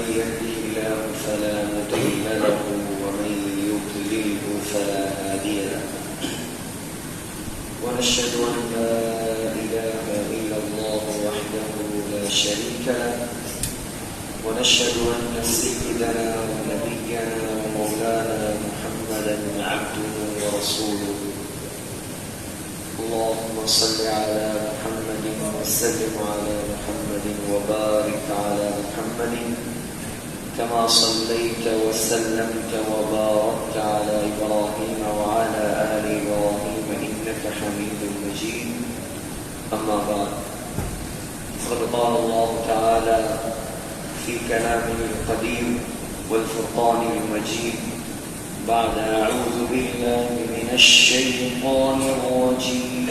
من يهده الله فلا مضل له ومن يضلله فلا هادي له ونشهد أن لا إله إلا الله وحده لا شريك له ونشهد أن سيدنا ونبينا ومولانا محمدا عبده ورسوله اللهم صل على محمد وسلم على محمد وبارك على محمد كما صليت وسلمت وباركت على إبراهيم وعلى آل إبراهيم إنك حميد مجيد أما بعد فقد قال الله تعالى في كلامه القديم والفرقان المجيد بعد أعوذ بالله من الشيطان الرجيم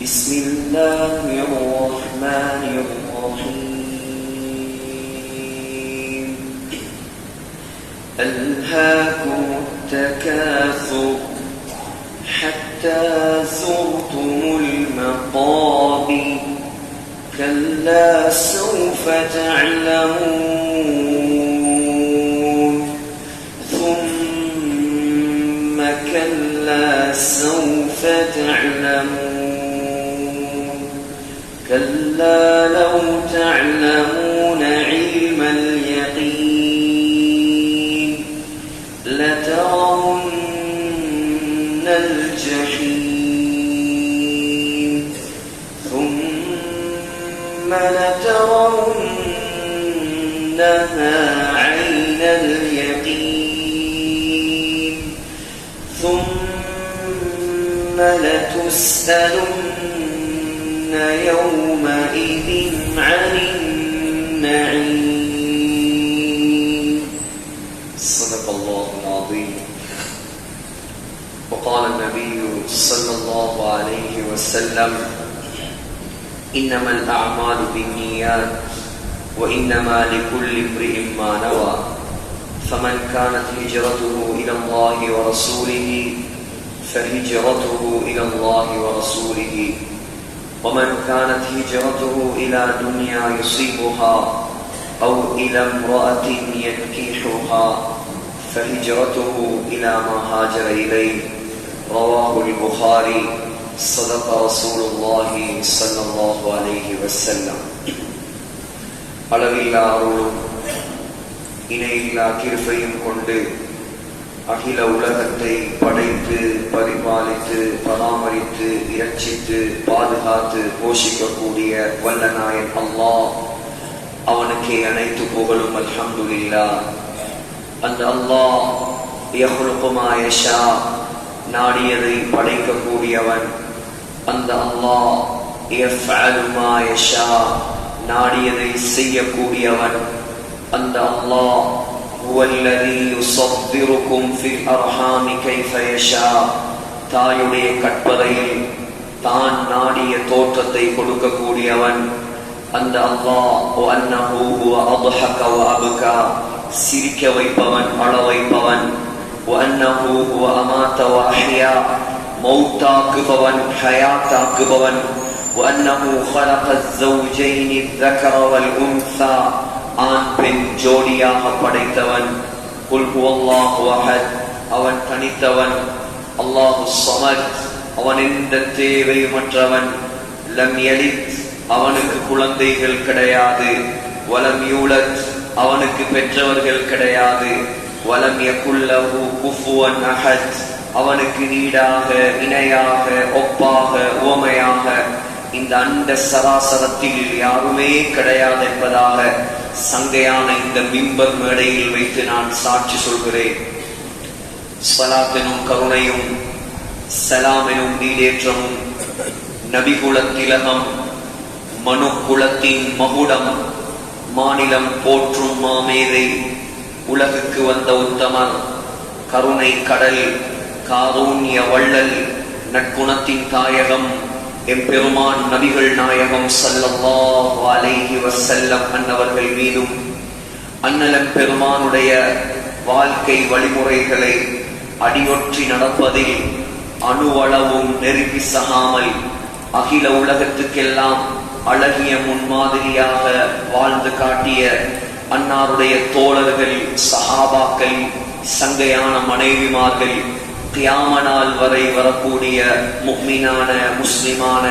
بسم الله الرحمن الرحيم ألهاكم التكاثر حتى زرتم المقابر كلا سوف تعلمون ثم كلا سوف تعلمون كلا لو تعلمون علم اليقين لترون الجحيم ثم لترونها عين اليقين ثم لتسألن يومئذ عن النعيم صدق الله العظيم. وقال النبي صلى الله عليه وسلم إنما الأعمال بالنيات وإنما لكل امرئ ما نوى فمن كانت هجرته إلى الله ورسوله فهجرته إلى الله ورسوله ومن كانت هجرته إلى دنيا يصيبها أو إلى امرأة ينكحها فهجرته إلى ما هاجر إليه رواه البخاري صدق رسول الله صلى الله عليه وسلم. அளவில்லா அருளும் இணையில்லா கிருபையும் கொண்டு அகில உலகத்தை படைத்து பரிபாலித்து பராமரித்து இரட்சித்து பாதுகாத்து போஷிக்கக்கூடிய வல்லநாயன் அல்லாஹ் அவனுக்கே அனைத்து புகழும் அல்ஹம்துலில்லாஹ். அந்த அல்லாஹ் யஹ்லுகு மா யஷா நாடியதை படைக்கக்கூடியவன். அந்த அல்லாஹ் யஃஅலு மா யஷா நாடியதை செய்யக்கூடியவன். அந்த அல்லாஹ் ஹுவல்லதீ யுஸவ்விருக்கும் ஃபில் அர்ஹாமி கைஃப யஷா தாயுடைய கற்பறையில் தான் நாடிய தோற்றத்தை கொடுக்கக்கூடியவன். அந்த அல்லாஹ் வஅன்னஹு ஹுவ அத்ஹக வ அப்கா சிரிக்க வைப்பவன் அழ வைப்பவன். வஅன்னஹு ஹுவ அமாத வ அஹ்யா மௌத்தாக்குபவன் ஹயாத்தாக்குபவன். وأنه خلق الزوجين الذكر والأنثى ஆண் பெண் ஜோடியாக படைத்தவன். குல் ஹுவல்லாஹு அஹத் அவன் தனித்தவன். அல்லாஹு ஸமத் அவன் எந்த தேவையற்றவன். லம் யலித் அவனுக்கு குழந்தைகள் கிடையாது. வலம் யூலத் அவனுக்கு பெற்றவர்கள் கிடையாது. வலம் யகுல் லஹு குஃபுவன் அஹத் அவனுக்கு ஈடாக இணையாக ஒப்பாக உவமையாக இந்த அண்ட சராசரத்தில் யாருமே கிடையாது என்பதாக சங்கையான இந்த மிம்பர் மேடையில் வைத்து நான் சாட்சி சொல்கிறேன். ஸலாத்தினும் கருணையும் சலாமெனும் நீடேற்றமும் நபிகுல திலகம் மனு குலத்தின் மகுடம் மாநிலம் போற்றும் மாமேதை உலகுக்கு வந்த உத்தமர் கருணை கடல் காரூண்ய வள்ளல் நற்குணத்தின் தாயகம் எம்பெருமான் நபிகள் நாயகம் ஸல்லல்லாஹு அலைஹி வஸல்லம் அன்னவர்கள் மீதும் அன்னலம் பெருமானுடைய வாழ்க்கை வழிமுறைகளை அடியொற்றி நடப்பதில் அணுவளவும் நெருங்கி சகாமல் அகில உலகத்துக்கெல்லாம் அழகிய முன்மாதிரியாக வாழ்ந்து காட்டிய அன்னாருடைய தோழர்கள், சஹாபாக்கள், சங்கையான மனைவிமார்கள், கியாம நாள் வரை வரக்கூடிய முஃமினான முஸ்லிமான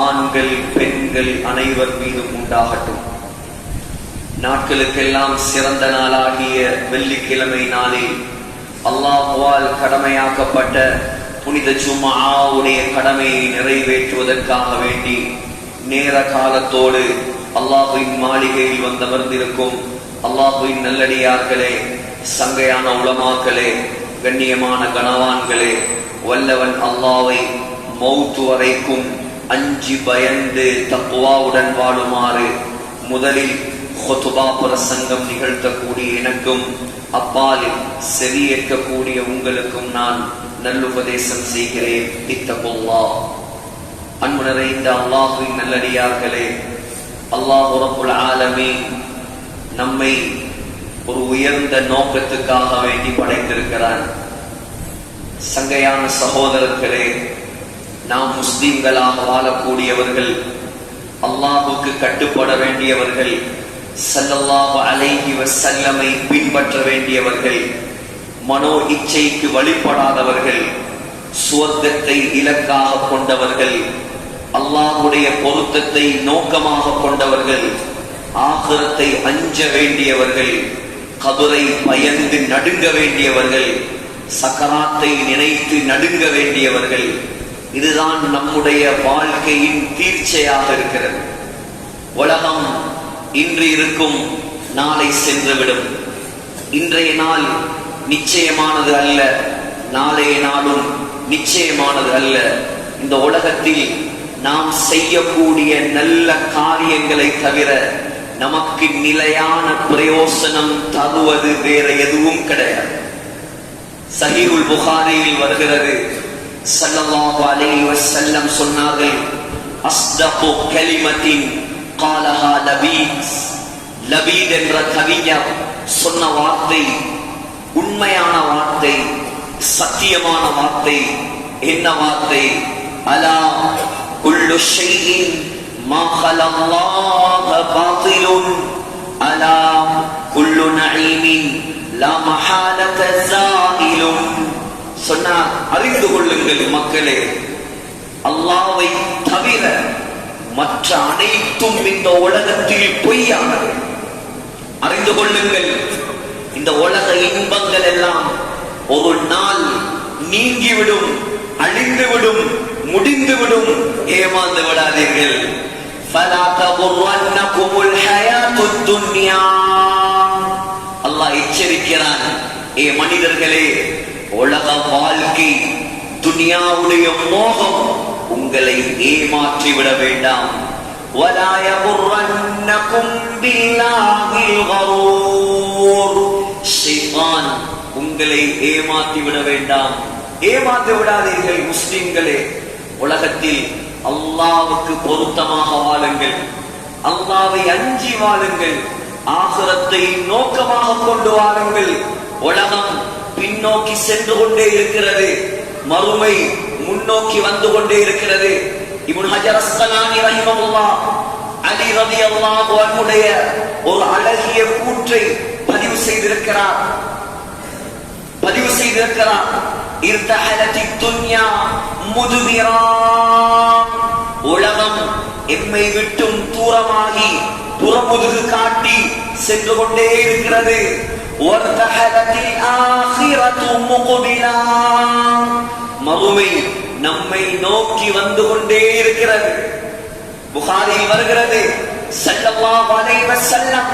ஆண்கள் பெண்கள் அனைவர் மீதும் உண்டாகட்டும். நாட்களுக்கெல்லாம் சிறந்த நாளாகிய வெள்ளிக்கிழமை நாளில் அல்லாஹ்வால் கடமையாக்கப்பட்ட புனித ஜும்ஆவுடைய கடமையை நிறைவேற்றுவதற்காக வேண்டி நேர காலத்தோடு அல்லாஹ்வின் மாளிகையில் வந்தமர்ந்திருக்கும் அல்லாஹ்வின் நல்லடியார்களே, சங்கையான உலமாக்களே, கண்ணியமான கனவான்களே, வல்லவன் அல்லாஹ்வை மௌத்து வரைக்கும் அஞ்சி பயந்து தக்வாவுடன் வாழுமாறு முதலில் ஹுத்பா பிரசங்கம் நிகழ்த்தக்கூடிய எனக்கும் அப்பால் செவியேற்கக்கூடிய உங்களுக்கும் நான் நல்லுபதேசம் செய்கிறேன். இத்தகுல்லாஹ். அன்பு நிறைந்த அல்லாஹ்வின் நல்லடியார்களே, அல்லாஹ் ரப்புல் ஆலமீன் நம்மை ஒரு உயர்ந்த நோக்கத்துக்காக வேண்டி படைத்திருக்கிறான். சங்கையான சகோதரர்களே, நாம் முஸ்லிம்களாக வாழக்கூடியவர்கள், அல்லாஹுக்கு கட்டுப்பட வேண்டியவர்கள், ஸல்லல்லாஹு அலைஹி வஸல்லமை பின்பற்ற வேண்டியவர்கள், மனோ இச்சைக்கு வழிபடாதவர்கள், சுவர்க்கத்தை இலக்காக கொண்டவர்கள், அல்லாஹ்வுடைய பொருத்தத்தை நோக்கமாக கொண்டவர்கள், ஆகிரத்தை அஞ்ச வேண்டியவர்கள், கபரை பயந்து நடுங்க வேண்டியவர்கள், சக்கராத்தை நினைத்து நடுங்க வேண்டியவர்கள். இதுதான் நம்முடைய வாழ்க்கையின் தீர்ச்சையாக இருக்கிறது. உலகம் இன்று இருக்கும், நாளை சென்றுவிடும். இன்றைய நாள் நிச்சயமானது அல்ல, நாளைய நாளும் நிச்சயமானது அல்ல. இந்த உலகத்தில் நாம் செய்யக்கூடிய நல்ல காரியங்களை தவிர நமக்கு நிலையான பிரயோசனம் தருவது வேற எதுவும் கிடையாது. சஹீஹுல் புகாரியில் வருகிறது, ஸல்லல்லாஹு அலைஹி வஸல்லம் சொன்னார்கள், அஸ்தகு கலிமத்தின் காலஹா லபீத். லபீத் என்ற கவிஞர் சொன்ன வார்த்தை உண்மையான வார்த்தை, சத்தியமான வார்த்தை. என்ன வார்த்தை? அலா குல்லு ஷைஇன் மா கலல்லாஹ பாத்திலுன் அலா குல்லு நஈமின் லா மஹாலத ஸாயிலுன். சொன்னார், அறிந்து கொள்ளுங்கள் மக்களே, அல்லாஹ்வை தவிர மற்ற அனைத்தும் இந்த உலகத்தில் பொய்யானது. அறிந்து கொள்ளுங்கள், இந்த உலக இன்பங்கள் எல்லாம் ஒரு நாள் நீங்கிவிடும், அழிந்துவிடும், முடிந்துவிடும். ஏமாந்து விடாதீர்கள். ஃபலா தகுர்ரன்னகுமுல் ஹயாத்துத் துன்யா. அல்லாஹ் எச்சரிக்கிறான், ஏ மனிதர்களே, உலக வாழ்க்கை, துனியாவுடைய மோகம் உங்களை ஏமாற்றி விட வேண்டாம். وَلَا يَغُرَّنَّكُمْ بِاللَّهِ الْغَرُورُ. ஷைத்தான் உங்களை ஏமாற்றி விட வேண்டாம். ஏமாற்றி விடாதீர்கள் முஸ்லிம்களே. உலகத்தில் அல்லாஹ்வுக்கு பொருத்தமாக வாழுங்கள், அல்லாஹ்வை அஞ்சி வாழுங்கள், ஆகிரத்தை நோக்கமாக கொண்டு வாழுங்கள். உலகம் பின்னோக்கி சென்று கொண்டே இருக்கிறது, மறுமை முன்னோக்கி வந்து கொண்டே இருக்கிறது. இப்னு ஹஜர் அஸ்கலானி ரஹிமஹுல்லாஹ் அலி ரலியல்லாஹு அன்ஹுடைய ஒரு அழகிய கூற்றை பதிவு செய்திருக்கிறார். இர்தஹலத்தி துன்யா முதுபிரா. உலகம் எம்மை விட்டும் தூரமாகி புறமுதுகு காட்டி சென்று கொண்டே இருக்கிறது. வர்தஹலத்தில் ஆகிரத்து முக்பிலா. மறுமை நம்மை நோக்கி வந்து கொண்டே இருக்கிறது. புகாரில் வருகிறது, ஸல்லல்லாஹு அலைஹி வஸல்லம்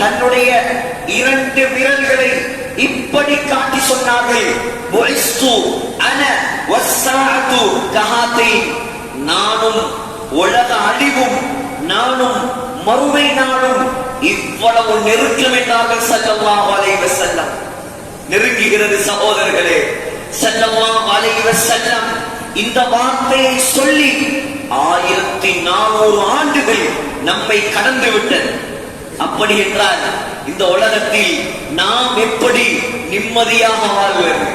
தன்னுடைய 2 விரல்களை இப்படி காட்டி சொன்னார்கள், புஇஸ்து அன வஸ்ஸாஅத்து கஹாத்தைன். நானும் உலக அழிவும், நானும் மறுமை நாளும் இவ்வளவு நெருக்கம் என்றார்கள் ஸல்லல்லாஹு அலைஹி வஸல்லம். நெருங்குகிறது சகோதரர்களே. ஸல்லல்லாஹு அலைஹி வஸல்லம் இந்த வார்த்தையை சொல்லி 1400 ஆண்டுகள் நம்மை கடந்து விட்டது. அப்படி என்றால் இந்த உலகத்தில் நாம் எப்படி நிம்மதியாக வாழ்வது?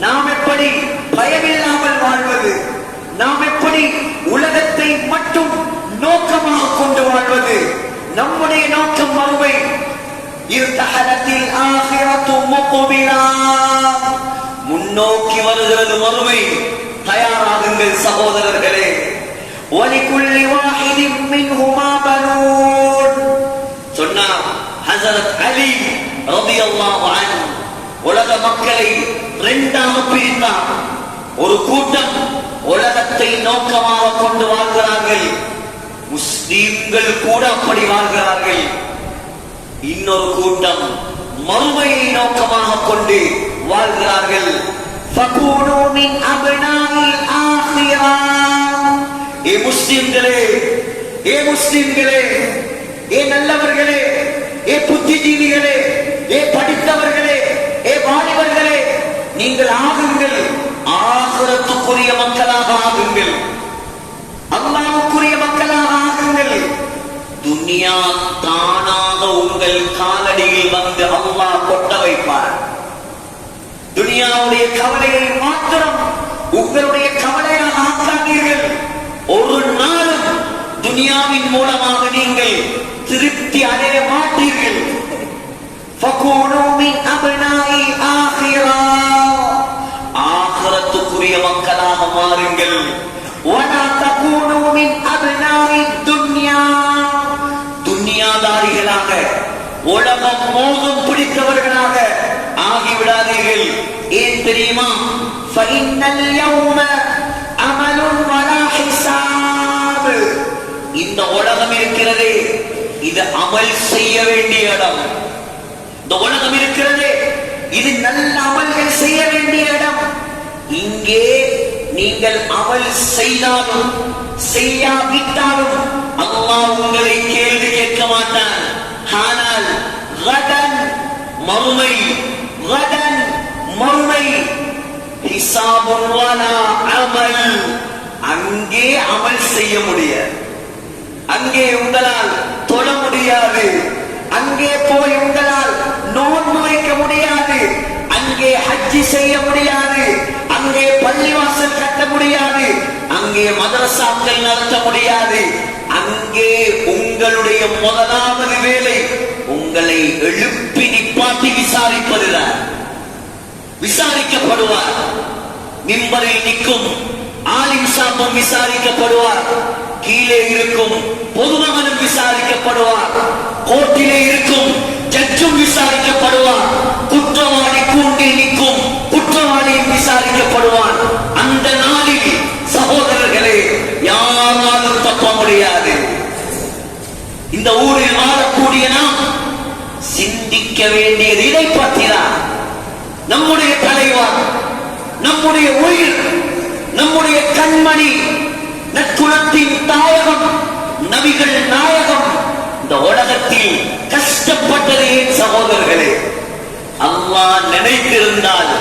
நாம் எப்படி பயமில்லாமல் வாழ்வது? நாம் எப்படி உலகத்தை மட்டும் நோக்க வாழ்வது, நம்முடைய நோக்கம் மறுமை. இர்தஹலத்தில் ஆகிரத்து முக்பிலா, முன்னோக்கி வருகிறது மறுமை. தயாராகுங்கள் சகோதரர்களே. வலிகுல்லி வாஹிதின் மின்ஹுமா பனூன் சொன்னார் ஹஸரத் அலி ரலியல்லாஹு அன்ஹு. உலக மக்களை இரண்டாக பிரித்தார். ஒரு கூட்டம் உலகத்தை நோக்கமாக கொண்டு வாழ்கிறார்கள், முஸ்லிம்கள் கூட அப்படி வாழ்கிறார்கள். இன்னொரு கூட்டம் மறுமையை நோக்கமாக கொண்டு வாழ்கிறார்கள். ஃபகூனு மின் அப்னாஇல் ஆখিরা, ஏ முஸ்லிம்களே, ஏ முஸ்லிம்களே, ஏ நல்லவர்களே, ஏ புத்திஜீவிகளே, ஏ படித்தவர்களே, ஏ வாலிபர்களே, நீங்கள் ஆகுங்கள், ஆகிரத்துக்குரிய மக்களாக ஆகுங்கள், அல்லாஹ்வுக்குரிய மக்களாக ஆகுங்கள். துனியா தானாக உங்கள் காலடியில் வந்து அல்லாஹ் கொட்ட வைப்பார். துனியாவுடைய கவலையை மாத்திரம் உங்களுடைய கவலையாக ஆக்காதீர்கள். ஒரு நாளும் துனியாவின் மூலமாக நீங்கள் திருப்தி அடைய மாட்டீர்கள். ஃபகூனு மின் அப்னாஇல் ஆখিরা, ஆகிரத்துக்குரிய மக்களாக மாறுங்கள். வலா தகூனு மின் அப்னாஇத் துன்யா, துன்யாதாரிகளாக உலகம் மோகம் பிடித்தவர்களாக ஆகிவிடாதீர்கள். ஏன் தெரியுமா? ஃபஇன்னல் யௌம அமலுன் வலா ஹிசாப், இந்த உலகம் இருக்கிறதே இது அமல் செய்ய வேண்டிய இடம். இந்த உலகம் இருக்கிறதே இது நல்ல அமல்கள் செய்ய வேண்டிய இடம். இங்கே நீங்கள் அமல் செய்தாலும் செய்யாவிட்டாலும் அல்லாஹ் உங்களை கேள்வி கேட்க மாட்டான். ஆனால் கடன் மறுமை, கடன் மறுமை, ஹிசாபுன் வலா அமல், அங்கே அமல் செய்ய முடியாது. அங்கே உங்களால் தொழ முடியாது, அங்கே போய் உங்களால் நோன்பு வைக்க முடியாது, அங்கே ஹஜ்ஜி செய்ய முடியாது, அங்கே பள்ளிவாசல் கட்ட முடியாது, அங்கே மதரசாக்கள் நடத்த முடியாது. அங்கே உங்களுடைய முதலாவது வேலை உங்களை எழுப்பி நிப்பாட்டி விசாரிப்பதுதான். விசாரிக்கப்படுவார். மிம்பரில் நிற்கும் ஆலிம் சாபம் விசாரிக்கப்படுவார். கீழே இருக்கும் பொதுமகனும் விசாரிக்கப்படுவார். கோர்ட்டிலே இருக்கும் ஜட்ஜும் விசாரிக்கப்படுவார். குற்றவாளி கூண்டில் நிற்கும் குற்றவாளியும் விசாரிக்கப்படுவார். அந்த நாளில் சகோதரர்களே யாராலும் தப்ப முடியாது. இந்த ஊரில் வாழக்கூடிய நாம் சிந்திக்க வேண்டியது இதை பற்றிதான். நம்முடைய தலைவர், நம்முடைய உயிர், நம்முடைய கண்மணி, நற்குலத்தின் தாயகம், நபிகள் நாயகம் இந்த உலகத்தில் கஷ்டப்பட்டது ஏன் சகோதரர்களே? அல்லாஹ் நினைத்திருந்தால்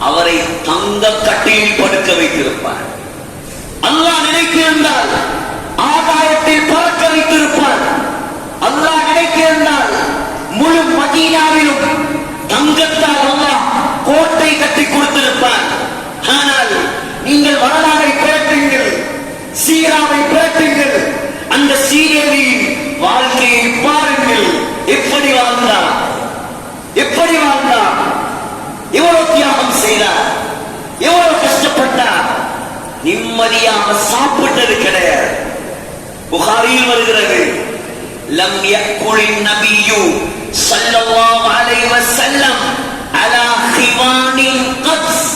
அவரை தங்க கட்டியில் படுக்க வைத்திருப்பார். அல்லாஹ் நினைத்திருந்தால் ஆகாயத்தில் பறக்க வைத்திருப்பார். அல்லாஹ் நினைத்திருந்தால் முழு மதீனாவிலும் தங்கத்தால் அல்லாஹ் கோட்டை கட்டி கொடுத்திருப்பார். ஆனால் நீங்கள் வரலாறை பிறட்டுங்கள், சீராவை பிறட்டுங்கள், அந்த சீரேவியின் வாழ்க்கையை பாருங்கள். எப்படி வாழ்ந்தார், எப்படி வாழ்ந்தார், எவ்வளவு தியாகம் செய்தார், எவ்வளவு கஷ்டப்பட்டார். நிம்மதியாக சாப்பிட்டது கிடையாது. புகாரியில் வருகிறது, லம் யக்குலின் நபியு ஸல்லல்லாஹு அலைஹி வஸல்லம் அலா ஹிவானின் கத்ஸ்,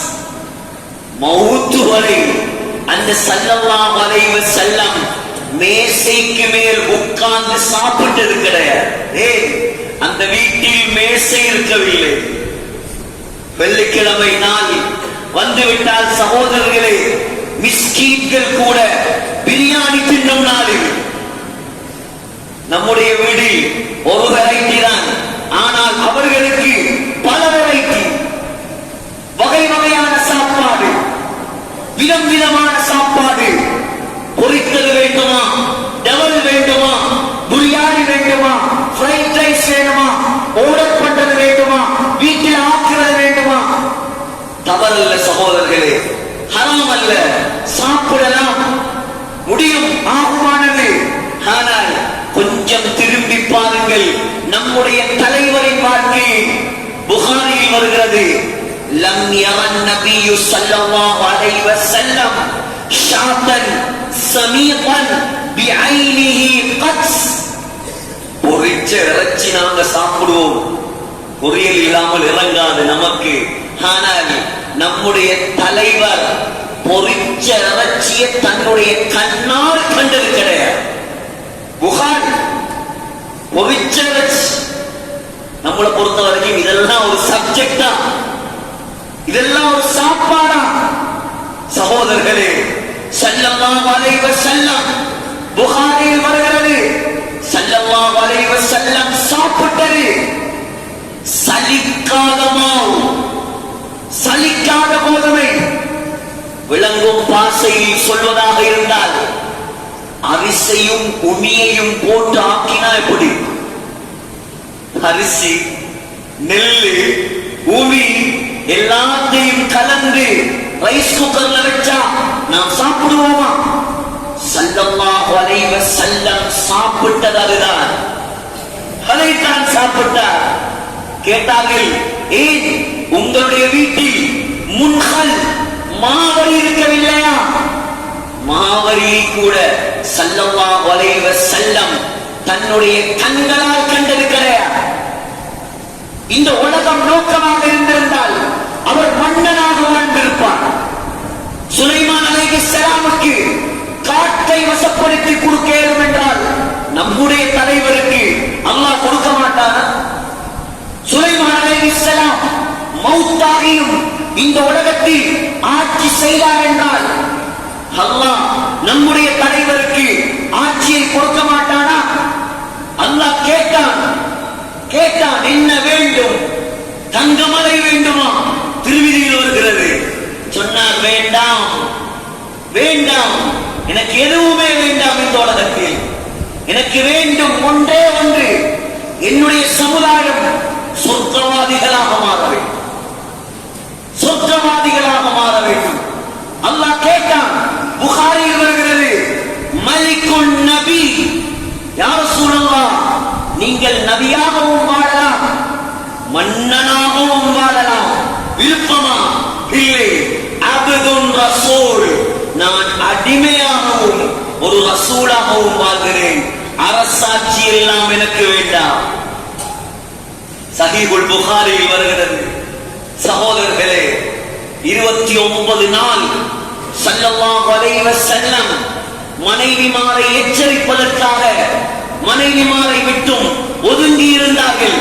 மௌத் வரை அந்த ஸல்லல்லாஹு அலைஹி வஸல்லம் மேசைக்கு மேல் உட்கார்ந்து சாப்பிட்டது கிடையாது. அந்த வீட்டில் மேசை இருக்கவில்லை. வெள்ளிக்கிழமை நாள் வந்துவிட்டால் சகோதரர்களே, மிஸ்கீன்கள் கூட பிரியாணி தின்னும் நாளில். நம்முடைய வீடில் ஒரு வெரைட்டி தான், ஆனால் அவர்களுக்கு பல வெரைட்டி, வகை வகையான சாப்பாடு, விதம் விதமான சாப்பாடு. பொரித்தது வேண்டுமா, டபுள் வேண்டுமா, பிரியாணி வேண்டுமா, ஃப்ரைட் ரைஸ் வேண்டுமா, ஆர்டர் பண்றது வேண்டுமா, வீட்டில் ஆக்குறது வேண்டுமா? தவறல்ல சகோதரர்களே, ஹராம் அல்ல, சாப்பிடலாம், முடியும், ஆகுமானது. ஆனால் கொஞ்சம் நம்முடைய தலைவரின் வாழ்க்கை புகாரியில் வருகிறது. லம் யரன் நபியு ஸல்லல்லாஹு அலைஹி வஸல்லம் ஷாத்தன் சமீகன் பிஐனிஹி கத்ஸ். பொரிச்ச இறைச்சி நாங்க சாப்பிடுவோம், பொரியல் இல்லாமல் இறங்காது நமக்கு. ஆனால் நம்முடைய தலைவர் பொரிச்ச இறைச்சியை தன்னுடைய கண்ணால் கண்டது கிடையாது. புகார் பொரிச்ச இறைச்சி நம்மளை பொறுத்த வரைக்கும் இதெல்லாம் ஒரு சப்ஜெக்டா, இதெல்லாம் ஒரு சாப்பாடா? சகோதரர்களே, ஸல்லல்லாஹு அலைஹி வஸல்லம் புகாரியில் வருகிறது, ஸல்லல்லாஹு அலைஹி வஸல்லம் சாப்பிட்டது சலிக்காத மாவு, சலிக்காத கோதுமை. விளங்கும் பாசையில் சொல்வதாக இருந்தால் அரிசியும் உமியையும் போட்டு ஆக்கினா எப்படி? அரிசி, நெல்லு, உமி எல்லாத்தையும் கலந்து ரைஸ் குக்கர்ல வச்சா நாம் சாப்பிடுவோமா? ஸல்லல்லாஹு அலைஹி வஸல்லம் சாப்பிட்டது அதுதான், அதைத்தான் சாப்பிட்டார். கேட்டார்கள், ஏன் உங்களுடைய வீட்டில் முன்ஹல் மாவரி இருக்கவில்லையா? மாவரியை கூட ஸல்லல்லாஹு அலைஹி வஸல்லம் தன்னுடைய கண்களால் கண்டது கிடையாது. இந்த உலகம் நோக்கமாக இருந்திருந்தால் அவர் மன்னனாக வாழ்ந்திருப்பார். சுலைமான் அலைஹிஸ்ஸலாமுக்கு காட்டை வசப்படுத்தி கொடுக்க இயலும் என்றால் நம்முடைய தலைவருக்கு அல்லாஹ் கொடுக்க மாட்டானா? சுலைமான் அலைஹிஸ்ஸலாம் மௌத்தாகியும் இந்த உலகத்தில் ஆட்சி செய்தார் என்றால் அல்லாஹ் நம்முடைய தலைவருக்கு ஆட்சியை கொடுக்க மாட்டானா? அல்லாஹ் கேட்டான், என்ன வேண்டும்? தங்கமலை வேண்டுமா? திருவிதியில் வருகிறது. சொன்னார், வேண்டாம் வேண்டாம், எனக்கு எதுவுமே வேண்டாம் இந்த உலகத்தில். எனக்கு வேண்டும் ஒன்றே ஒன்று, என்னுடைய சமுதாயம் சொர்க்கவாதிகளாக மாற வேண்டும், சொர்க்கவாதிகளாக மாற வேண்டும். அல்லாஹ் கேட்டான். புகாரியில் வருகிறது, மலிக்குன் நபி, யா ரசூலல்லாஹ், நீங்கள் நபியாகவும் வாழலாம், மன்னனாகவும் வாழலாம், விருப்பமா? இல்லை. அப்துன் ரசூல், நான் அடிமையாகவும் ஒரு ரசூலாகவும் வாழ்கிறேன், அரசாட்சி எல்லாம் எனக்கு வேண்டாம். சஹீஹுல் புகாரியில் வருகிறது. சகோதரர்களே, 29 நாள் ஸல்லல்லாஹு அலைஹி வஸல்லம் மனைவிமாரை எச்சரிப்பதற்காக மனைவிமாரை விட்டும் ஒதுங்கி இருந்தார்கள்.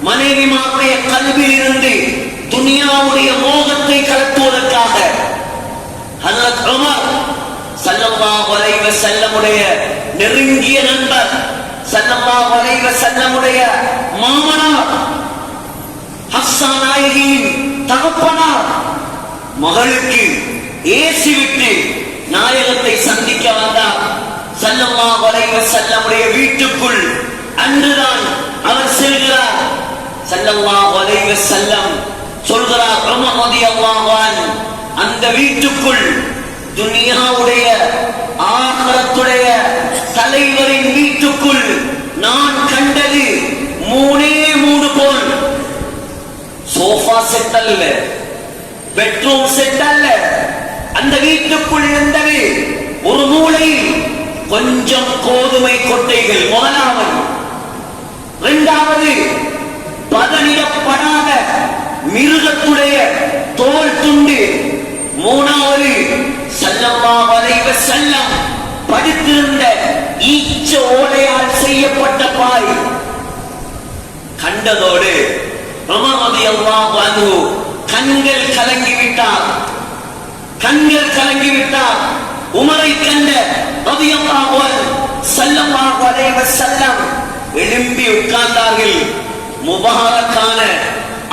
மனைவிமாருடைய கல்வியில் இருந்து துனியாவுடைய மோகத்தை கலத்துவதற்காக ஹஜ்ரத் உமர் ஸல்லல்லாஹு அலைஹி வஸல்லமுடைய நெருங்கிய நண்பர், ஸல்லல்லாஹு அலைஹி வஸல்லமுடைய மாமனார், ஹஃப்ஸா நாயகியின் தகப்பனார், மகளுக்கு ஏசி விட்டு நாயகத்தை சந்திக்க வந்தார். ஸல்லல்லாஹு அலைஹி வஸல்லமுடைய வீட்டுக்குள் அன்றுதான் அவர் செல்கிறார். ஸல்லல்லாஹு அலைஹி வஸல்லம் சொல்கிறார், உமர் ரலியல்லாஹு அன்ஹு, அந்த வீட்டுக்குள் துனியாவுடைய ஆகிரத்துடைய தலைவரின் வீட்டுக்குள் நான் கண்டது 3 போல். சோஃபா செட் அல்ல, பெட்ரூம் செட் அல்ல. அந்த வீட்டுக்குள் இருந்தது ஒரு மூலையில் கொஞ்சம் கோதுமை கொட்டைகள், முதலாவது. இரண்டாவது, பதனிடப்படாத மிருகத்துடைய தோல் துண்டு. மூணாவது, ஸல்லல்லாஹு அலைஹி வஸல்லம் படித்திருந்த ஈச்ச ஓலையால் செய்யப்பட்ட பாய். கண்டதோடு உமர் ரலியல்லாஹு அன்ஹு கண்கள் கலங்கிவிட்டார், கண்கள் கலங்கிவிட்டார். உமரை கண்ட ரலியல்லாஹு அன்ஹு ஸல்லல்லாஹு அலைஹி வஸல்லம் எழும்பி உட்கார்ந்தார்கள். முபாரக்கான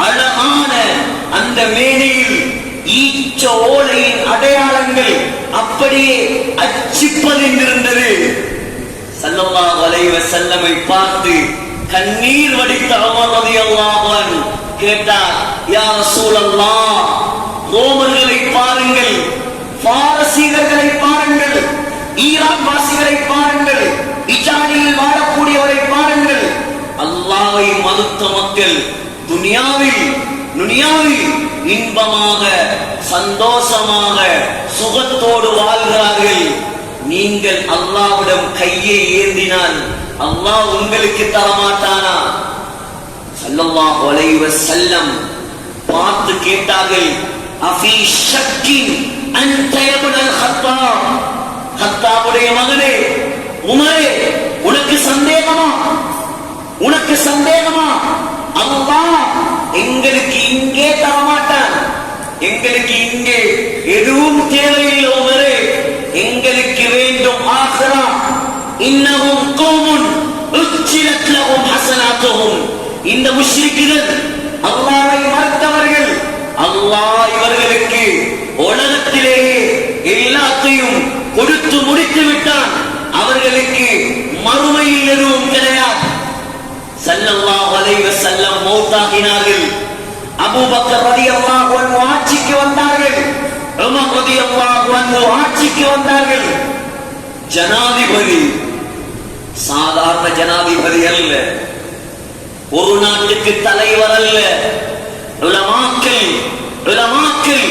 அழகான அந்த மேடையில் ஈச்ச ஓலையின் அடையாளங்கள் அப்படியே அச்சிப்பதிருந்தது. ஸல்லல்லாஹு அலைஹி வஸல்லமை பார்த்து கண்ணீர் வடித்த உமர் ரலியல்லாஹு அன்ஹு கேட்டார், யா ரசூலல்லாஹ், ரோமர்களை பாருங்கள், பாரசீகர்களை பாருங்கள், ஈரான் வாசிகளை பாருங்கள், இஜானியில் வாழக்கூடியவரை பாருங்கள், அல்லாஹ்வை துனியாவில் இன்பமாக சந்தோஷமாக சுகத்தோடு வாழ்கிறார்கள். நீங்கள் அல்லாஹ்விடம் கையை ஏந்தினால் அல்லாஹ் உங்களுக்கு தரமாட்டானா? ஸல்லல்லாஹு அலைஹி வஸல்லம் பார்த்து கேட்டார்கள், அஃபீ ஷக்கின் அன்த இப்னுல் கத்தாப், கத்தாபுடைய மகனே உமரே, உனக்கு சந்தேகமா? அல்லாஹ் எங்களுக்கு இங்கே தரமாட்டான், எங்களுக்கு இங்கே எதுவும் தேவையில்லை உமரே, எங்களுக்கு வேண்டும் ஆகிரா. இன்னஹும் கௌமுன் உஜ்ஜிலத் லஹும் ஹஸனாத்துஹும், இந்த முஷ்ரிக்குகள் அல்லாஹ்வை மறுத்தவர்கள், அல்லாஹ் இவர்களுக்கு உலகத்திலேயே எல்லாத்தையும் கொடுத்து முடித்து விட்டான், அவர்களுக்கு மறுமையில் எதுவும் கிடையாது. ஸல்லல்லாஹு அலைஹி வஸல்லம் மௌத்தாகினார்கள். அபூபக்கர் ரலியல்லாஹு அன்ஹு ஆட்சிக்கு வந்தார்கள். உமர் ரலியல்லாஹு அன்ஹு ஆட்சிக்கு வந்தார்கள். ஜனாதிபதி சாதாரண ஜனாதிபதி அல்ல, ஒரு நாட்டுக்கு தலைவர் அல்ல. உலமாக்கள்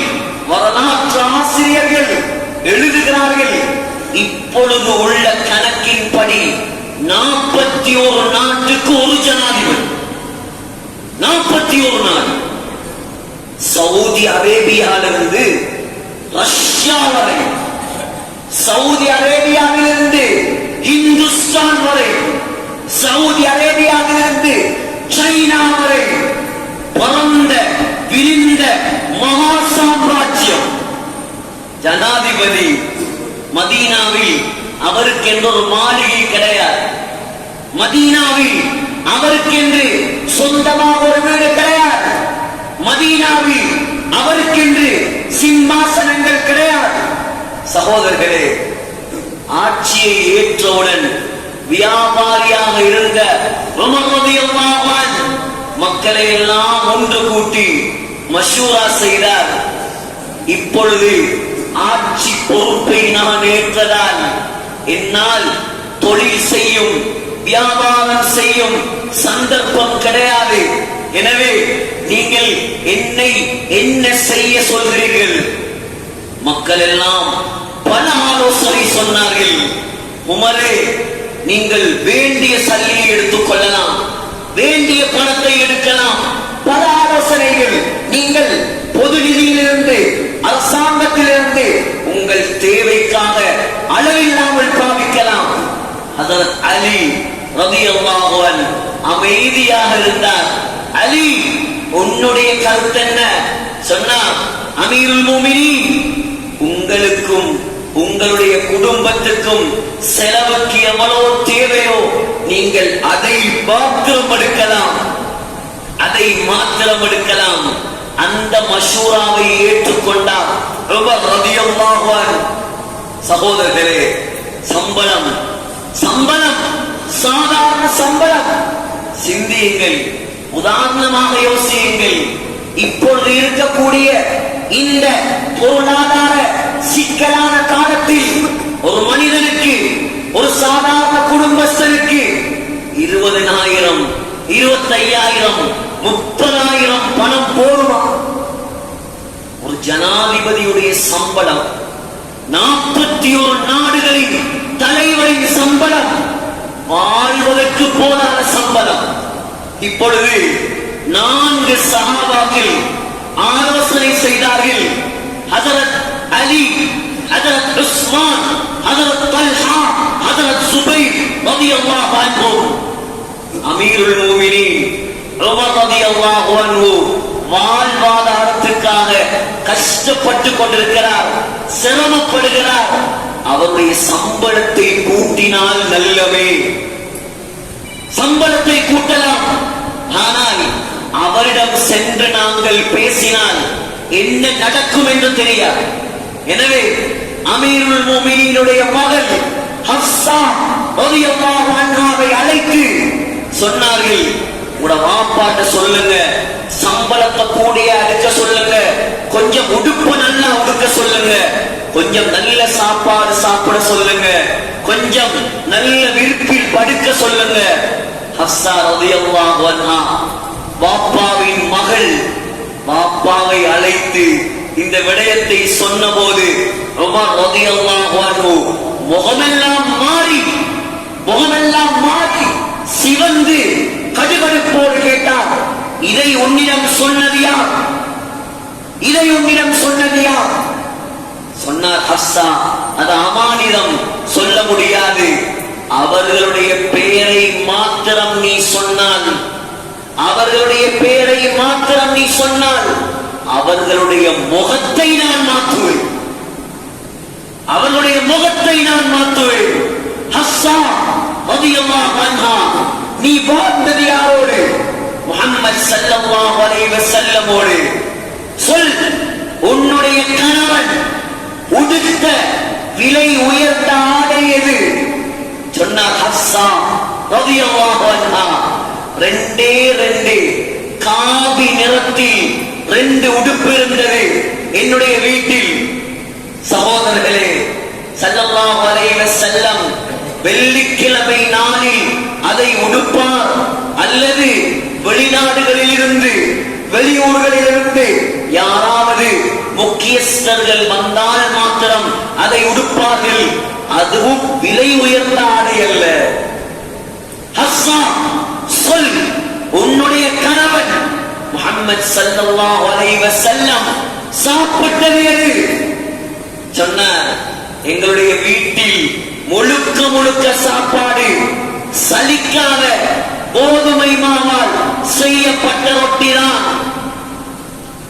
வரலாற்று ஆசிரியர்கள் எழுதுகிறார்கள், இப்பொழுது உள்ள கணக்கின்படி 41 நாட்டுக்கு ஒரு ஜனாதிபதி. 41 நாடு. சவுதி அரேபியாவிலிருந்து ரஷ்யா வரை, சவுதி அரேபியாவிலிருந்து இந்துஸ்தான் வரை, சவுதி அரேபியாவிலிருந்து சைனா வரை பரந்த விரிந்த மகா சாம்ராஜ்யம். ஜனாதிபதி மதீனாவில் அவருக்கென்று ஒரு மாளிகை கிடையாது, மதீனாவில் அவருக்கென்று சொந்தமாக ஒரு வீடு கிடையாது, மதீனாவில் அவருக்கென்று சிம்மாசனங்கள் கிடையாது. சகோதரர்களே, ஆட்சியை ஏற்றவுடன் வியாபாரியாக இருந்த உமர் ரலியல்லாஹு அன்ஹு மக்களை எல்லாம் ஒன்று கூட்டி மஷூரா செய்தார். இப்பொழுது ஆட்சி பொறுப்பை நான் ஏற்றதால் என்னால் தொழில் செய்யும் வியாபாரம் செய்யும் சந்தர்ப்பம் கிடையாது. எனவே நீங்கள் என்னை என்ன செய்ய சொல்கிறீர்கள்? மக்கள் எல்லாம் பல ஆலோசனை சொன்னார்கள். உமரே, நீங்கள் வேண்டிய சல்லியை எடுத்துக் கொள்ளலாம், வேண்டிய பணத்தை எடுக்கலாம், பல ஆலோசனைகள். நீங்கள் பொது நிதியிலிருந்து அரசாங்கத்திலிருந்து உங்கள் தேவைக்காக அளவில்லாமல் பாவிக்கலாம். ஹஜ்ரத் அலி ரலியல்லாஹு அன்ஹு அமைதியாக இருந்தார். அலி, உன்னுடைய கருத்து என்ன சொன்னார்? அமீருல் முஃமினீன், உங்களுக்கும் உங்களுடைய குடும்பத்துக்கும் செலவுக்கு எவ்வளவு தேவையோ நீங்கள் அதை மாத்திரம் எடுக்கலாம். அந்த மஷூராவை ஏற்றுக்கொண்டார் உமர் ரலியல்லாஹு அன்ஹு. சகோதரர்களே, சம்பளம் சாதாரண சம்பளம். சிந்தியுங்கள், உதாரணமாக யோசியுங்கள். இப்பொழுது இருக்கக்கூடிய இந்த பொருளாதார சிக்கலான காலத்தில் ஒரு மனிதனுக்கு, ஒரு சாதாரண குடும்பஸ்தனுக்கு 20,000, 25,000, 30,000 பணம் போடுமா? ஒரு ஜனாதிபதியுடைய சம்பளம், 41 நாடுகளின் தலைவரின் சம்பளம், வாழ்வதற்கு போதான சம்பளம். இப்பொழுது 4 சஹாபாக்கள் ஆலோசனை செய்தார்கள். ஹஜ்ரத் அலி, ஹஜ்ரத் உஸ்மான், ஹஜ்ரத் தல்ஹா, ஹஜ்ரத் சுபைர் ரலியல்லாஹு அன்ஹு. அமீருல் முஃமினீன் உமர் ரலியல்லாஹு அன்ஹு வாழ்வாதாரத்துக்காக கஷ்டப்பட்டு கொண்டிருக்கிறார், சிரமப்படுகிறார். அவருடைய சம்பளத்தை கூட்டினால் நல்லவே, சம்பளத்தை கூட்டலாம். ஆனால் அவரிடம் சென்று நாங்கள் பேசினால் என்ன நடக்கும் என்று தெரியாது. எனவே அமீருல் முஃமினீனுடைய மகள் ஹஃப்ஸா ரலியல்லாஹு அன்ஹாவை அழைத்து சொன்னார்கள், உட வாப்பாட்ட சொல்லுங்க, சம்பளத்தை கூடிய அடிக்க சொல்லுங்க, கொஞ்சம் உடுப்பு நல்லா உடுக்க சொல்லுங்க, கொஞ்சம் நல்ல சாப்பாடு சாப்பிட சொல்லுங்க, கொஞ்சம் நல்ல விருப்பில் படுக்க சொல்லுங்க. ஹஃப்ஸா ரலியல்லாஹு அன்ஹா பாப்பாவின் மகள் பாப்பாவை அழைத்து இந்த விடயத்தை சொன்னபோது உமர் ரலியல்லாஹு அன்ஹு முகமெல்லாம் மாறி சிவந்து கடுகடுப்போடு கேட்டார், இதை உன்னிடம் சொன்னது யார்? இதை உன்னிடம் சொன்னது யார்? சொன்னார் ஹப்ஸா, அது அமானிதம், சொல்ல முடியாது. அவர்களுடைய பெயரை மாத்திரம் நீ சொன்னால், அவர்களுடைய பெயரை மாத்திரம் நீ சொன்னால் அவர்களுடைய முகத்தை நான் மாற்றுவேன், அவர்களுடைய முகத்தை நான் மாற்றுவேன். ஹப்ஸா ரலியல்லாஹு அன்ஹா, நீ வாழ்ந்தது யாரோடு? முஹம்மது ஸல்லல்லாஹு அலைஹி வஸல்லமோடு. சொல், உன்னுடைய கணவன் உடுத்த விலை உயர்ந்த ஆடை எது? சொன்னார் ஹப்ஸா ரலியல்லாஹு அன்ஹா, ரெண்டே காவி நிறத்தில் 2 உடுப்பு இருந்தது என்னுடைய வீட்டில். சகோதரர்களே, ஸல்லல்லாஹு அலைஹி வஸல்லம் வெள்ளிக்கிழமை நாளில் அதை உடுப்பார், அல்லது வெளிநாடுகளில் இருந்து வெளியூர்களில் இருந்து யாராவது முக்கியஸ்தர்கள் வந்தால் மாத்திரம் அதை உடுப்பார்கள். அதுவும் விலை உயர்ந்த ஆடை அல்ல. ஹப்ஸா, சொல், உன்னுடைய கணவன் முஹம்மது ஸல்லல்லாஹு அலைஹி வஸல்லம் சாப்பிட்டது எது? சொன்னார், எங்களுடைய வீட்டில் முழுக்க சாப்பாடு சலிக்காத கோதுமை மாவால் செய்யப்பட்ட ரொட்டிதான்.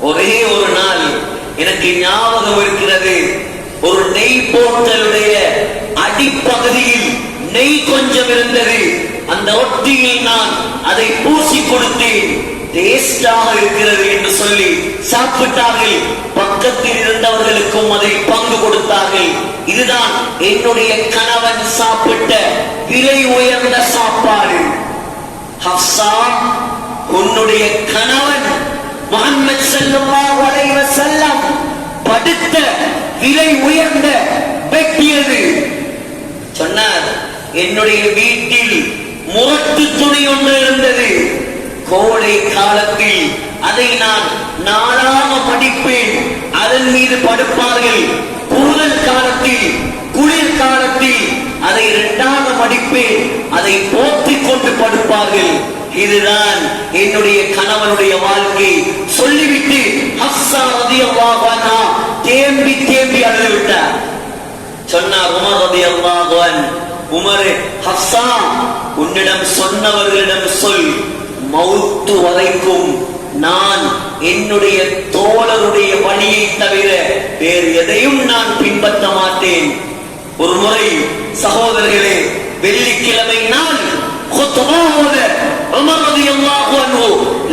ஒரே ஒரு நாள் எனக்கு ஞாபகம் இருக்கிறது, ஒரு நெய் போத்தலுடைய அடிப்பகுதியில் நெய் கொஞ்சம் இருந்தது. அந்த ரொட்டியில் நான் அதை பூசி கொடுத்தேன். டேஸ்டாக இருக்கிறது என்று சொல்லி சாப்பிட்டார்கள். பக்கத்தில் இருந்தவர்களுக்கும் அதை பங்கு கொடுத்தார்கள். இதுதான் என்னுடைய கணவன் சாப்பிட்ட விலை உயர்ந்த சாப்பாடு. ஹப்ஸா, உன்னுடைய கணவன் முஹம்மது ஸல்லல்லாஹு அலைஹி வஸல்லம் படுத்த விலை உயர்ந்த பெட்டியது. சொன்னார், என்னுடைய வீட்டில் முரட்டு துணி ஒன்று இருந்தது. கோடை காலத்தில் அதை நான் நாளாக மடிப்பேன், அதன் மீது படுப்பார்கள். கூதல் காலத்தில், குளிர் காலத்தில் அதை 2ஆக மடிப்பேன், அதை போத்திக் கொண்டு படுப்பார்கள். இதுதான் என்னுடைய கணவனுடைய வாழ்க்கை. சொல்லிவிட்டு ஹப்ஸா ரலியல்லாஹு அன்ஹா தேம்பி அழுது விட்டார். சொன்னார் உமர் ரலியல்லாஹு அன்ஹு, உமரே, ஹப்ஸா, உன்னிடம் சொன்னவர்களிடம் சொல், மௌத்து வரைக்கும் நான் என்னுடைய தோழருடைய வழியை தவிர வேறு எதையும் நான் பின்பற்ற மாட்டேன். ஒரு முறை சகோதரர்களே, வெள்ளிக்கிழமை நாள் உமர் ரலியல்லாஹு அன்ஹு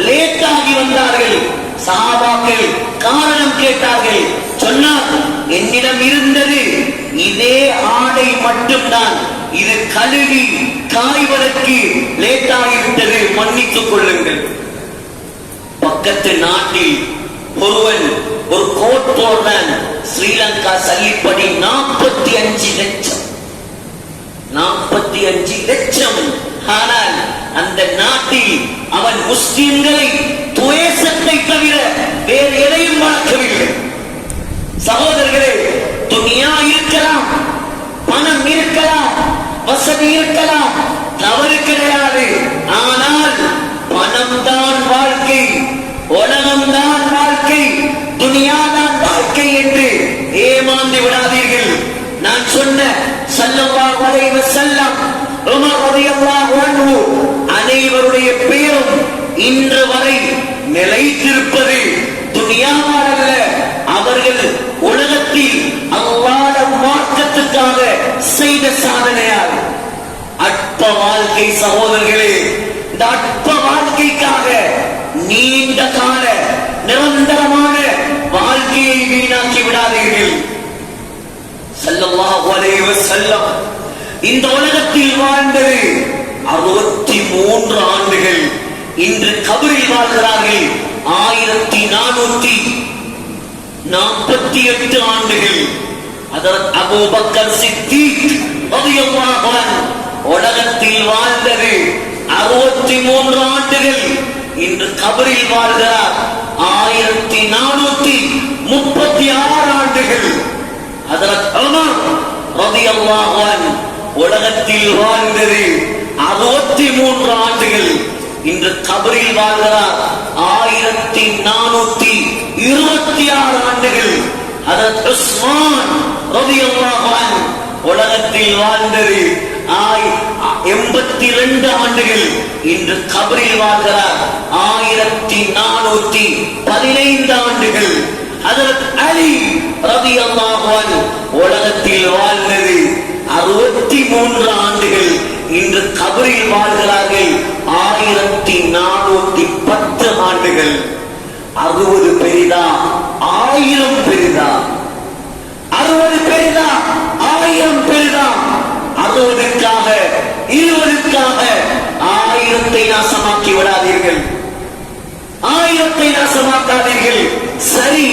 லேட்டாகி வந்தார்கள். சஹாபாக்கள் காரணம் கேட்டார்கள். சொன்னார், என்னிடம் இருந்தது இதே ஆடை மட்டும்தான், இது கழுவி காய்வதற்கு லேட்டாகிவிட்டது, மன்னித்துக் கொள்ளுங்கள். பக்கத்து நாட்டில் ஒருவன் ஒரு கோட் போடுறான். ஸ்ரீலங்கா சல்லிப்படி 45 லட்சம். 45 லட்சம். ஆனால் அந்த நாட்டில் அவன் முஸ்லிம்களை துவேஷத்தை தவிர வேறு எதையும் வளர்க்கவில்லை. சகோதரர்களே, துனியா இருக்கலாம், பணம் இருக்கலாம், வசதி இருக்கலாம், தவறு கிடையாது. ஆனால் பணம் தான் வாழ்க்கை, உலகம் தான் வாழ்க்கை, துனியா தான் வாழ்க்கை என்று ஏமாந்து விடாதீர்கள். நான் சொன்ன ஸல்லல்லாஹு அலைஹி வஸல்லம், உமர் ரலியல்லாஹு அன்ஹு அனைவருடைய பெயரும் இன்று வரை நிலைத்திருப்பது துனியாவால் அல்ல, அவர்கள் உலகத்தில் அல்லாஹ்வுடைய மார்க்கத்துக்காக செய்த சாதனையால். அற்ப வாழ்க்கை சகோதரர்களே, இந்த அற்ப வாழ்க்கைக்காக நீண்ட கால நிரந்தரமான வாழ்க்கையை வீணாக்கி விடாதீர்கள். ஸல்லல்லாஹு அலைஹி வஸல்லம் இந்த உலகத்தில் வாழ்ந்தது 63 ஆண்டுகள். இன்று கபரில் வாழ்கிறார்கள் 1448 ஆண்டுகள். ஹஜ்ரத் அபூபக்கர் சித்தீக் ரலியல்லாஹு அன்ஹு உலகத்தில் வாழ்ந்தது 63 ஆண்டுகள். இன்று கபரில் வாழ்கிறார். 1436 ஆண்டுகள். ஹஜ்ரத் உமர் ரலியல்லாஹு அன்ஹு உலகத்தில் வாழ்ந்தது 63 ஆண்டுகள். இன்று கபரில் வாழ்கிறார் 1426 ஆண்டுகள். ஹஜ்ரத் உஸ்மான் ரலியல்லாஹு அன்ஹு உலகத்தில் வாழ்ந்தது 82 ஆண்டுகள். இன்று கபரில் வாழ்கிறார் 1415 ஆண்டுகள். ஹஜ்ரத் அலி ரலியல்லாஹு அன்ஹு உலகத்தில் வாழ்ந்தது 63 ஆண்டுகள். இன்று கபரில் வாழ்கிறார்கள் 1410 ஆண்டுகள். 60 பெரிதா 1000 பெரிதா? 60 பெரிதா 1000 பெரிதா? 60க்காக 20க்காக 1000 நாசமாக்கி விடாதீர்கள். 1000 நாசமாக்காதீர்கள். சரி,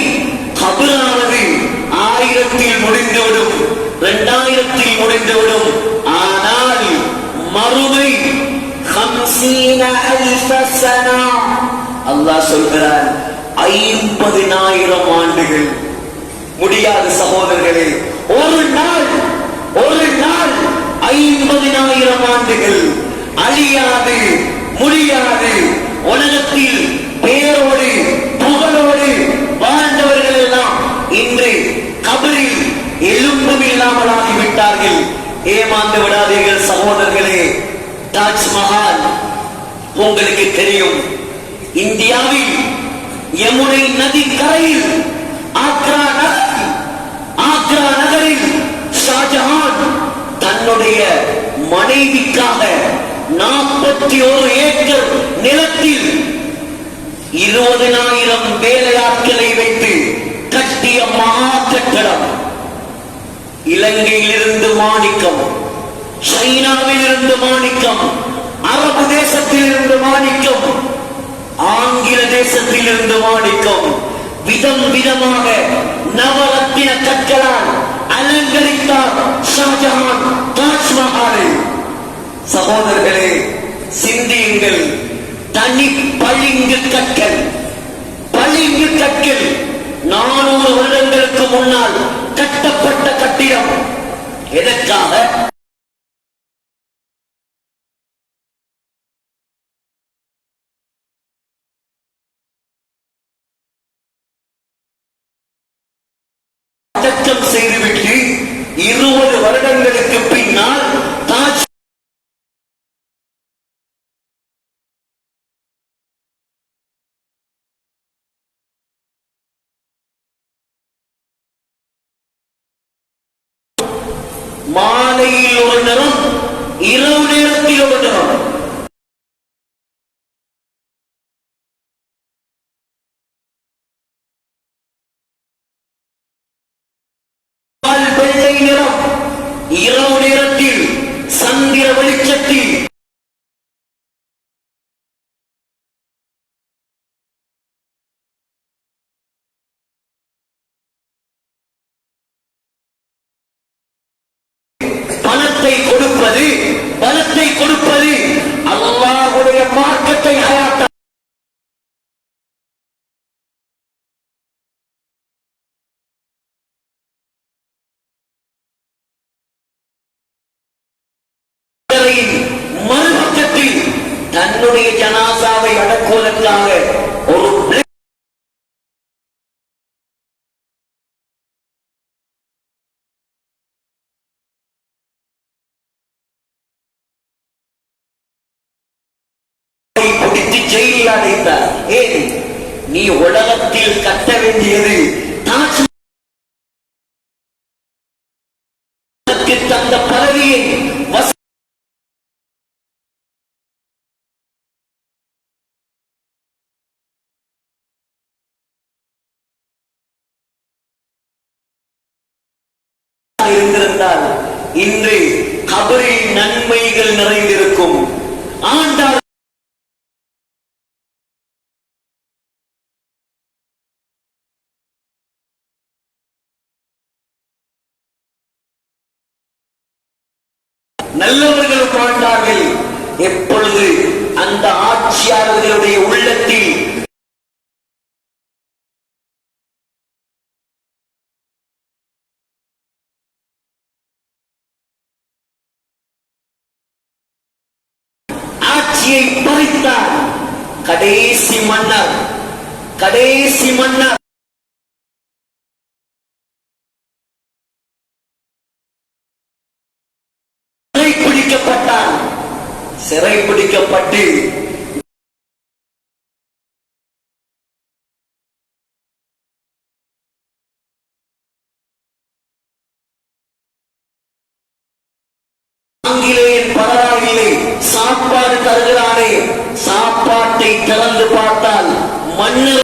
கபரானது 1000 முடிந்துவிடும், 2000 முடிந்துவிடும். ஆனால் மறுமை 50,000 சனா. அல்லாஹ் சொல்கிறார் 50,000 ஆண்டுகள். முடியாது சகோதரர்களே. ஒரு நாள் 50,000 ஆண்டுகள் அழியாது, முடியாது. உலகத்தில் பேரோடு புகழோடு வாழ்ந்தவர்கள் எல்லாம் இன்று கபரில் எலும்பும் இல்லாமல் ஆகிவிட்டார்கள். ஏமாந்து விடாதீர்கள் சகோதரர்களே. தாஜ்மஹால் உங்களுக்கு தெரியும், இந்தியாவில் யமுனை நதி கரையில் ஆக்ரா நகரில் ஷாஜஹான் தன்னுடைய மனைவிக்காக 41 ஏக்கர் நிலத்தில் 20,000 வேலையாட்களை வைத்து கட்டிய மகா கட்டடம். இலங்கையில் இருந்து மாணிக்கம், சைனாவில் இருந்து மாணிக்கம், அரபு தேசத்தில் இருந்து மாணிக்கம், ஆங்கில தேசத்தில் இருந்து மாணிக்கம், விதம் விதமாக நவரத்தின கற்களால் அலங்கரித்தார் ஷாஜஹான் தாஜ்மஹாலை. சகோதரர்களே, சிந்தியுங்கள். தனி பளிங்கு கற்கள் 400 வருடங்களுக்கு முன்னால் கட்டப்பட்ட கட்டிடம். எதற்காக? அடக்கம் செய்துவிட்டு 20 வருடங்களுக்கு பின்னால் தாஜ் மாலையில் ஒரு நிறம், இரவு நேரத்தில் ஒரு நிறம். வெள்ளை நிறம், இரவு நேரத்தில் சந்திர வெளிச்சத்தில் பலத்தை கொடுப்பது அல்லாஹ்வுடைய மார்க்கத்தை ஹயாத்தா மறுபக்கத்தில் தன்னுடைய ஜனாசாவை அடக்குவதற்காக ஒரு பிடித்து ஜெயிலில் அடைத்தார். ஏன்? நீ உலகத்தில் கட்ட வேண்டியது தந்த பதவியை இருந்திருந்தால் இன்று கபரில் நன்மைகள் நிறைந்திருக்கும். ஆண்டாள் நல்லவர்கள் வாழ்ந்தார்கள். எப்பொழுது அந்த ஆட்சியாளர்களுடைய உள்ளத்தில் ஆட்சியை பறித்தார். கடைசி மன்னர் சிறைப்பிடிக்கப்பட்டு ஆங்கிலேயன் பரவாயில்லை, சாப்பாடு தருகிறானே, சாப்பாட்டை திறந்து பார்த்தால் மன்னர்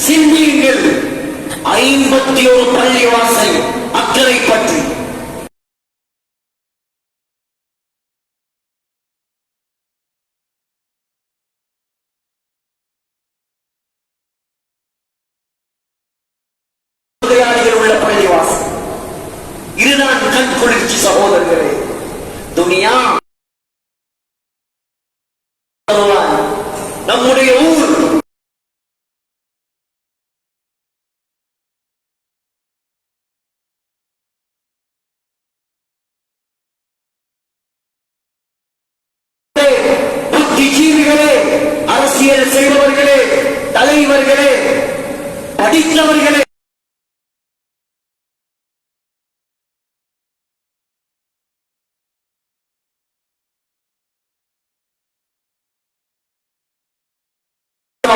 சிந்தியுங்கள். 51 பள்ளிவாசல் அக்கறை பற்றி உள்ள பள்ளிவாசல் இதுதான் கண் குளிர்ச்சி சகோதரர்களே. துனியா நம்முடைய ஊர் புத்திஜீவிகளே, அரசியல் செய்பவர்களே, தலைவர்களே, படித்தவர்களே,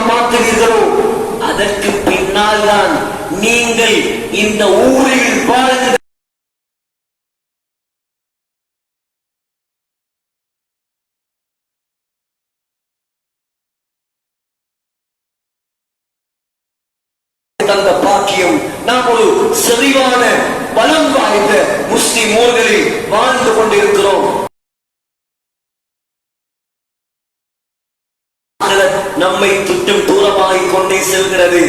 பார்க்கிறீர்களோ அதற்கு பின்னால் தான் நீங்கள் இந்த ஊரில் வாழ்ந்து தந்த பாக்கியம். நாம் ஒரு செறிவான பலம் வாய்ந்த முஸ்லிம் ஊர்களில் வாழ்ந்து கொண்டிருக்கிறோம். நம்மை துட்டும் தூரமாகிக் கொண்டே செல்கிறது.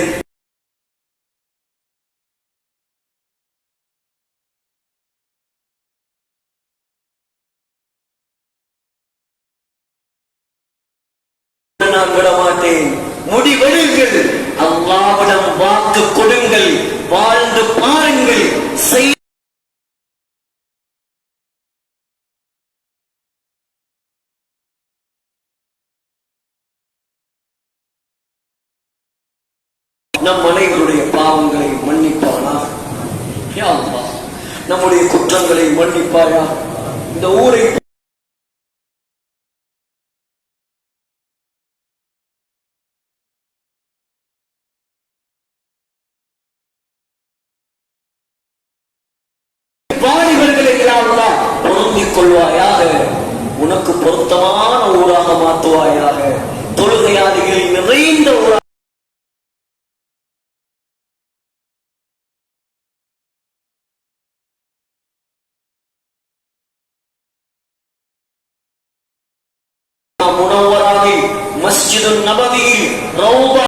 நான் விடமாட்டேன். முடிவெடுங்கள், அல்லாஹ்விடம் வாக்கு கொடுங்கள், வாழ்ந்து பாருங்கள். நம் அனைவருடைய பாவங்களை மன்னிப்பானா? யா அல்லாஹ், நம்முடைய குற்றங்களை மன்னிப்பாயா? இந்த ஊரை வாலிபர்களை பொருந்திக் கொள்வாயாக, உனக்கு பொருத்தமான ஊராக மாற்றுவாயாக, தொழுகையாளிகளில் நிறைந்த ஊராக முனவ்வராவில் மஸ்ஜிதுன் நபவியில் ரௌதா